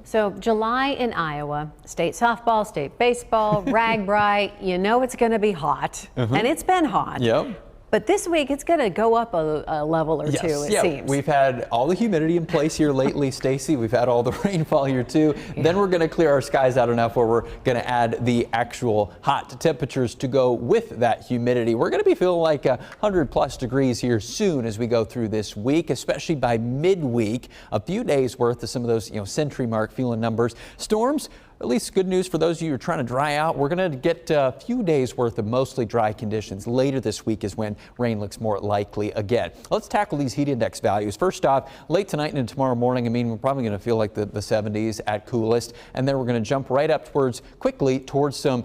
So July in Iowa, state softball, state baseball, RAGBRAI, you know it's going to be hot, and it's been hot. Yep. But this week it's going to go up a level or two, it seems. We've had all the humidity in place here lately, Stacy. We've had all the rainfall here too. Yeah. Then we're going to clear our skies out enough where we're going to add the actual hot temperatures to go with that humidity. We're going to be feeling like 100+ degrees here soon as we go through this week, especially by midweek. A few days worth of some of those, century mark feeling numbers. Storms. At least good news for those of you who are trying to dry out. We're going to get a few days worth of mostly dry conditions. Later this week is when rain looks more likely again. Let's tackle these heat index values. First off, late tonight and tomorrow morning, we're probably going to feel like the 70s at coolest. And then we're going to jump right up quickly towards some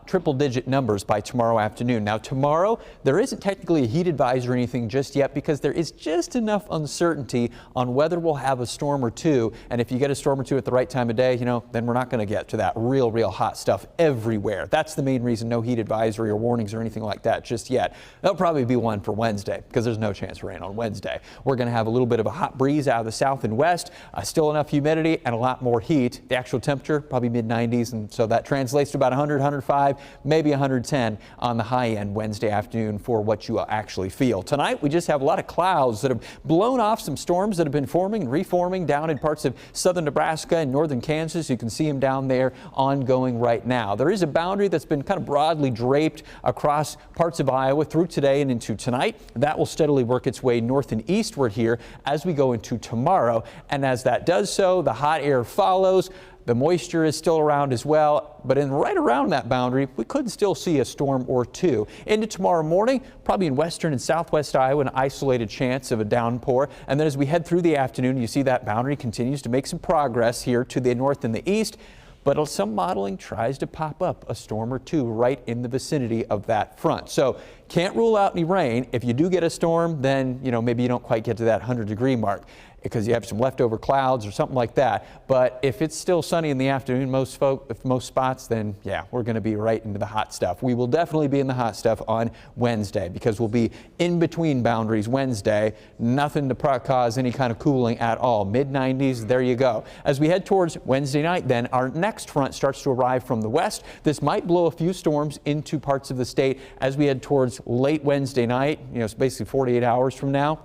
triple digit numbers by tomorrow afternoon. Now tomorrow, there isn't technically a heat advisory or anything just yet because there is just enough uncertainty on whether we'll have a storm or two. And if you get a storm or two at the right time of day, then we're not going to get to that real hot stuff everywhere. That's the main reason no heat advisory or warnings or anything like that just yet. There'll probably be one for Wednesday because there's no chance of rain on Wednesday. We're going to have a little bit of a hot breeze out of the south and west, still enough humidity and a lot more heat. The actual temperature probably mid-90s, and so that translates to about 100, 105, maybe 110 on the high end Wednesday afternoon for what you will actually feel. Tonight we just have a lot of clouds that have blown off some storms that have been forming and reforming down in parts of southern Nebraska and northern Kansas. You can see them down there ongoing right now. There is a boundary that's been kind of broadly draped across parts of Iowa through today and into tonight. That will steadily work its way north and eastward here as we go into tomorrow. And as that does so, the hot air follows. The moisture is still around as well, but right around that boundary, we could still see a storm or two. Into tomorrow morning, probably in western and southwest Iowa, an isolated chance of a downpour. And then as we head through the afternoon, you see that boundary continues to make some progress here to the north and the east. But some modeling tries to pop up a storm or two right in the vicinity of that front. So can't rule out any rain. If you do get a storm, then maybe you don't quite get to that 100-degree mark because you have some leftover clouds or something like that. But if it's still sunny in the afternoon, most spots, then yeah, we're going to be right into the hot stuff. We will definitely be in the hot stuff on Wednesday because we'll be in between boundaries Wednesday. Nothing to cause any kind of cooling at all. Mid-90s, there you go. As we head towards Wednesday night, then our next front starts to arrive from the west. This might blow a few storms into parts of the state as we head towards late Wednesday night. It's basically 48 hours from now.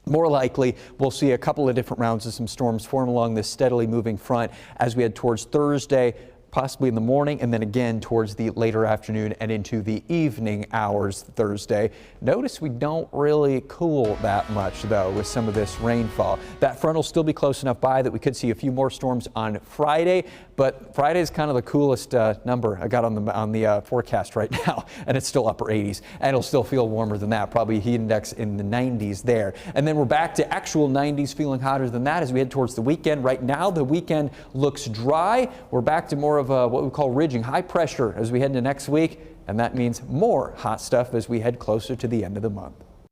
More likely, we'll see a couple of different rounds of some storms form along this steadily moving front as we head towards Thursday, possibly in the morning, and then again towards the later afternoon and into the evening hours Thursday. Notice we don't really cool that much, though, with some of this rainfall. That front will still be close enough by that we could see a few more storms on Friday, but Friday is kind of the coolest number I got on the forecast right now, and it's still upper 80s, and it'll still feel warmer than that, probably heat index in the 90s there. And then we're back to actual 90s, feeling hotter than that as we head towards the weekend. Right now, the weekend looks dry. We're back to more of what we call ridging, high pressure as we head into next week, and that means more hot stuff as we head closer to the end of the month.